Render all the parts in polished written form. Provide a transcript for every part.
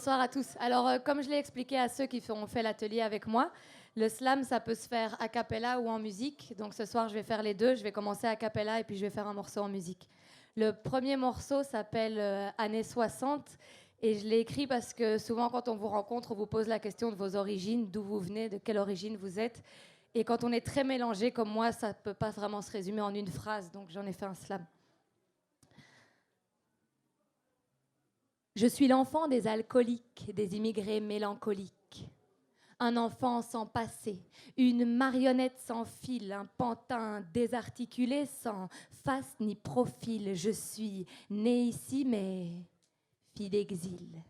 Bonsoir à tous. Alors, comme je l'ai expliqué à ceux qui ont fait l'atelier avec moi, le slam, ça peut se faire a cappella ou en musique. Donc ce soir, je vais faire les deux. Je vais commencer a cappella et puis je vais faire un morceau en musique. Le premier morceau s'appelle Années 60 et je l'ai écrit parce que souvent, quand on vous rencontre, on vous pose la question de vos origines, d'où vous venez, de quelle origine vous êtes. Et quand on est très mélangé comme moi, ça ne peut pas vraiment se résumer en une phrase. Donc j'en ai fait un slam. Je suis l'enfant des alcooliques, des immigrés mélancoliques. Un enfant sans passé, une marionnette sans fil, un pantin désarticulé sans face ni profil. Je suis née ici, mais fille d'exil.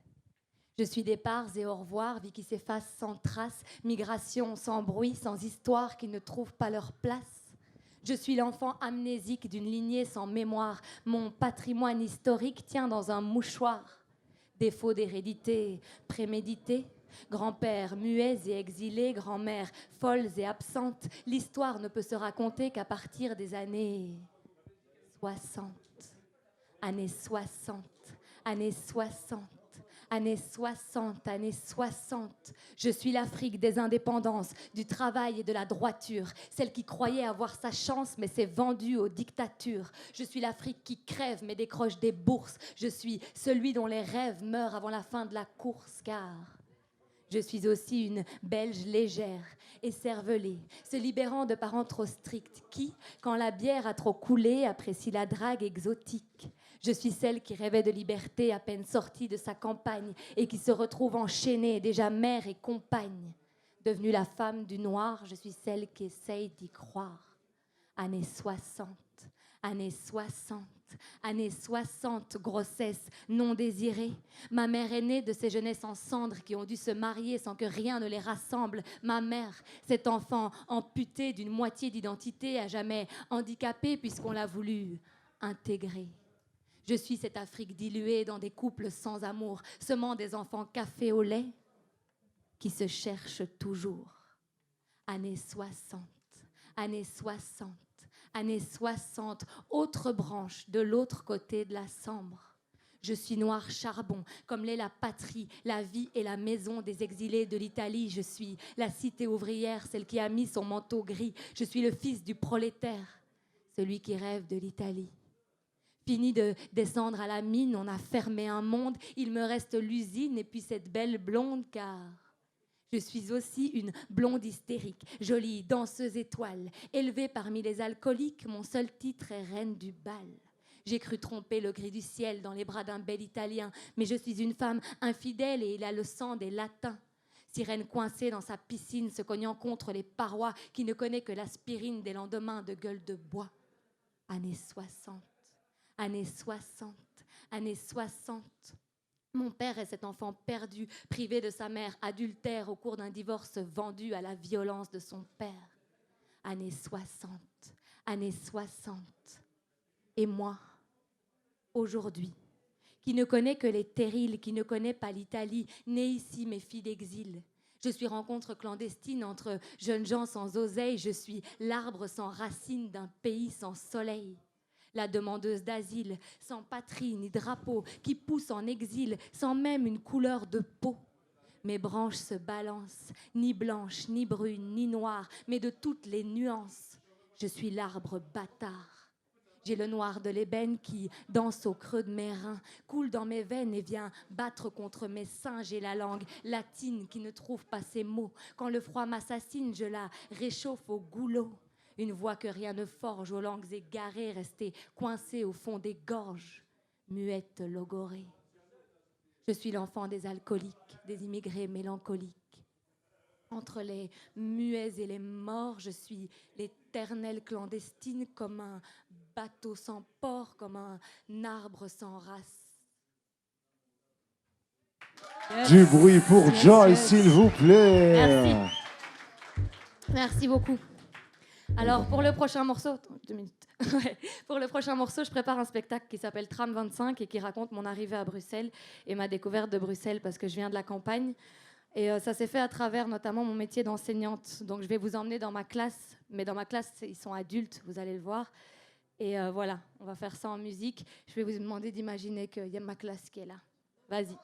Je suis départs et au revoir, vie qui s'efface sans trace, migration sans bruit, sans histoire, qui ne trouvent pas leur place. Je suis l'enfant amnésique d'une lignée sans mémoire. Mon patrimoine historique tient dans un mouchoir. Défaut d'hérédité prémédité, grand-père muets et exilés, grand-mère folles et absentes, l'histoire ne peut se raconter qu'à partir des années 60. Années 60, années 60. Années 60, années 60. Je suis l'Afrique des indépendances, du travail et de la droiture. Celle qui croyait avoir sa chance, mais s'est vendue aux dictatures. Je suis l'Afrique qui crève, mais décroche des bourses. Je suis celui dont les rêves meurent avant la fin de la course, car je suis aussi une Belge légère, écervelée, se libérant de parents trop stricts, qui, quand la bière a trop coulé, apprécie la drague exotique. Je suis celle qui rêvait de liberté à peine sortie de sa campagne et qui se retrouve enchaînée, déjà mère et compagne. Devenue la femme du noir, je suis celle qui essaye d'y croire. Années 60, années 60. Années 60, grossesse non désirée. Ma mère est née de ces jeunesses en cendres qui ont dû se marier sans que rien ne les rassemble. Ma mère, cet enfant amputé d'une moitié d'identité, à jamais handicapé puisqu'on l'a voulu intégrer. Je suis cette Afrique diluée dans des couples sans amour, semant des enfants café au lait qui se cherchent toujours. Années 60, années 60. Années 60, autre branche de l'autre côté de la Sambre. Je suis noir charbon, comme l'est la patrie, la vie et la maison des exilés de l'Italie. Je suis la cité ouvrière, celle qui a mis son manteau gris. Je suis le fils du prolétaire, celui qui rêve de l'Italie. Fini de descendre à la mine, on a fermé un monde. Il me reste l'usine et puis cette belle blonde, car je suis aussi une blonde hystérique, jolie danseuse étoile, élevée parmi les alcooliques. Mon seul titre est reine du bal. J'ai cru tromper le gris du ciel dans les bras d'un bel Italien, mais je suis une femme infidèle et il a le sang des latins. Sirène coincée dans sa piscine, se cognant contre les parois, qui ne connaît que l'aspirine des lendemains de gueule de bois. Années 60, années 60, années 60. Mon père est cet enfant perdu, privé de sa mère, adultère au cours d'un divorce, vendu à la violence de son père. Années 60, années 60. Et moi, aujourd'hui, qui ne connais que les terrils, qui ne connais pas l'Italie, née ici, mes filles d'exil. Je suis rencontre clandestine entre jeunes gens sans oseille, je suis l'arbre sans racines d'un pays sans soleil. La demandeuse d'asile, sans patrie ni drapeau, qui pousse en exil, sans même une couleur de peau. Mes branches se balancent, ni blanches, ni brunes, ni noires, mais de toutes les nuances. Je suis l'arbre bâtard. J'ai le noir de l'ébène qui danse au creux de mes reins, coule dans mes veines et vient battre contre mes seins. J'ai la langue latine qui ne trouve pas ses mots. Quand le froid m'assassine, je la réchauffe au goulot. Une voix que rien ne forge, aux langues égarées, restées coincées au fond des gorges, muettes logorées. Je suis l'enfant des alcooliques, des immigrés mélancoliques. Entre les muets et les morts, je suis l'éternelle clandestine, comme un bateau sans port, comme un arbre sans race. Yes. Du bruit pour Joy, s'il vous plaît. Merci. Merci beaucoup. Alors, pour le prochain morceau, 2 minutes. Pour le prochain morceau, je prépare un spectacle qui s'appelle Tram 25 et qui raconte mon arrivée à Bruxelles et ma découverte de Bruxelles parce que je viens de la campagne. Et ça s'est fait à travers notamment mon métier d'enseignante. Donc, je vais vous emmener dans ma classe. Mais dans ma classe, ils sont adultes, vous allez le voir. Et voilà, on va faire ça en musique. Je vais vous demander d'imaginer qu'il y a ma classe qui est là. Vas-y.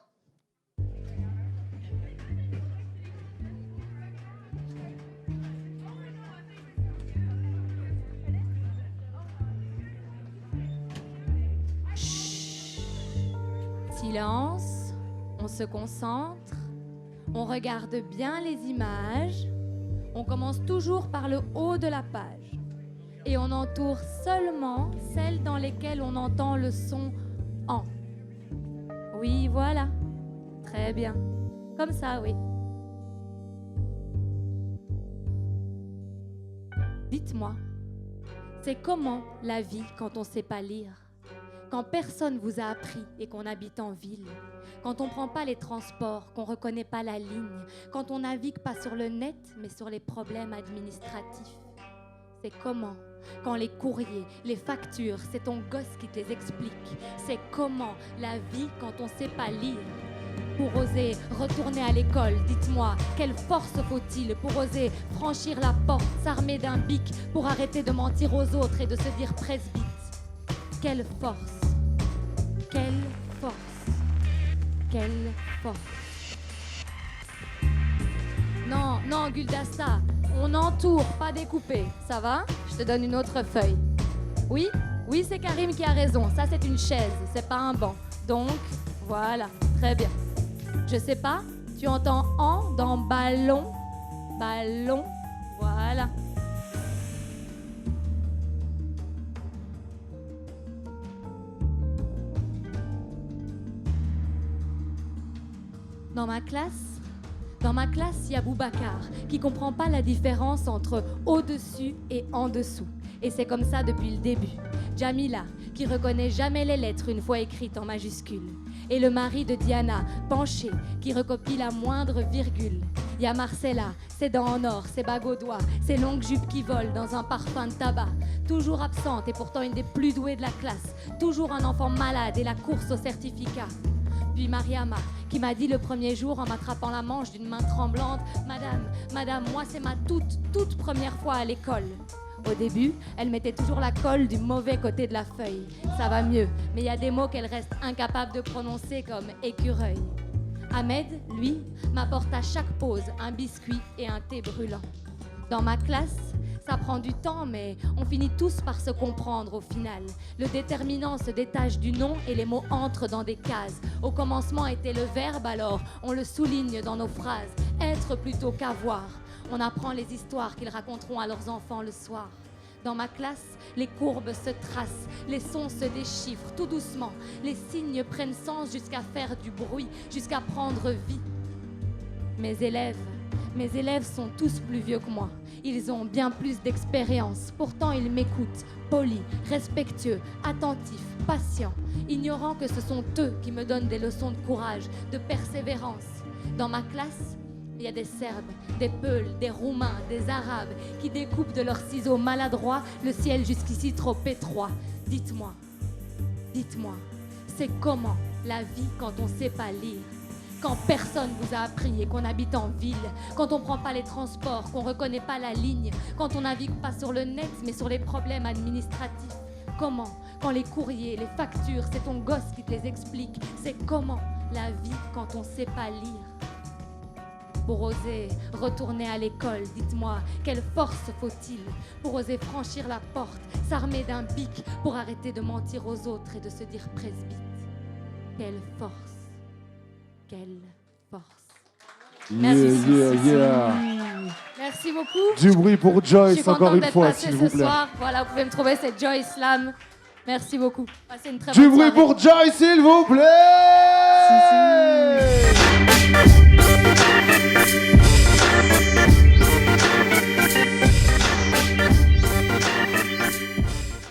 Silence, on se concentre, on regarde bien les images, on commence toujours par le haut de la page et on entoure seulement celles dans lesquelles on entend le son « en ». Oui, voilà, très bien, comme ça, oui. Dites-moi, c'est comment la vie quand on ne sait pas lire? Quand personne vous a appris et qu'on habite en ville, quand on ne prend pas les transports, qu'on ne reconnaît pas la ligne, quand on navigue pas sur le net, mais sur les problèmes administratifs. C'est comment? Quand les courriers, les factures, c'est ton gosse qui te les explique. C'est comment la vie quand on ne sait pas lire? Pour oser retourner à l'école, dites-moi, quelle force faut-il pour oser franchir la porte, s'armer d'un bic, pour arrêter de mentir aux autres et de se dire presbyte? Quelle force! Quelle force! Quelle force! Non, non, Guldasta, on entoure, pas découper, ça va? Je te donne une autre feuille. Oui, oui, c'est Karim qui a raison, ça c'est une chaise, c'est pas un banc. Donc, voilà, très bien. Je sais pas, tu entends « en » dans « ballon », ballon, voilà. Dans ma classe, il y a Boubacar qui comprend pas la différence entre au-dessus et en dessous. Et c'est comme ça depuis le début. Jamila, qui reconnaît jamais les lettres une fois écrites en majuscules. Et le mari de Diana, penché, qui recopie la moindre virgule. Il y a Marcella, ses dents en or, ses bagues aux doigts, ses longues jupes qui volent dans un parfum de tabac. Toujours absente et pourtant une des plus douées de la classe. Toujours un enfant malade et la course au certificat. Puis Mariama, qui m'a dit le premier jour en m'attrapant la manche d'une main tremblante, « Madame, moi c'est ma toute première fois à l'école. » Au début, elle mettait toujours la colle du mauvais côté de la feuille. Ça va mieux, mais il y a des mots qu'elle reste incapable de prononcer comme écureuil. Ahmed, lui, m'apporte à chaque pause un biscuit et un thé brûlant. Dans ma classe, ça prend du temps, mais on finit tous par se comprendre au final. Le déterminant se détache du nom et les mots entrent dans des cases. Au commencement était le verbe, alors on le souligne dans nos phrases. Être plutôt qu'avoir. On apprend les histoires qu'ils raconteront à leurs enfants le soir. Dans ma classe, les courbes se tracent, les sons se déchiffrent tout doucement. Les signes prennent sens jusqu'à faire du bruit, jusqu'à prendre vie. Mes élèves sont tous plus vieux que moi. Ils ont bien plus d'expérience. Pourtant, ils m'écoutent, polis, respectueux, attentifs, patients, ignorant que ce sont eux qui me donnent des leçons de courage, de persévérance. Dans ma classe, il y a des Serbes, des Peuls, des Roumains, des Arabes qui découpent de leurs ciseaux maladroits le ciel jusqu'ici trop étroit. Dites-moi, c'est comment la vie quand on ne sait pas lire? Quand personne vous a appris et qu'on habite en ville, quand on ne prend pas les transports, qu'on ne reconnaît pas la ligne, quand on navigue pas sur le net mais sur les problèmes administratifs. Comment? Quand les courriers, les factures, c'est ton gosse qui te les explique. C'est comment la vie quand on ne sait pas lire? Pour oser retourner à l'école, dites-moi, quelle force faut-il pour oser franchir la porte, s'armer d'un bic pour arrêter de mentir aux autres et de se dire presbyte? Quelle force! Quelle force! Merci. Merci beaucoup. Du bruit pour Joyce, encore une fois, s'il s'il vous plaît. Soir. Voilà, vous pouvez me trouver, c'est Joyce Slam. Merci beaucoup. Passez une très Du bonne bruit soirée. pour Joyce, s'il vous plaît.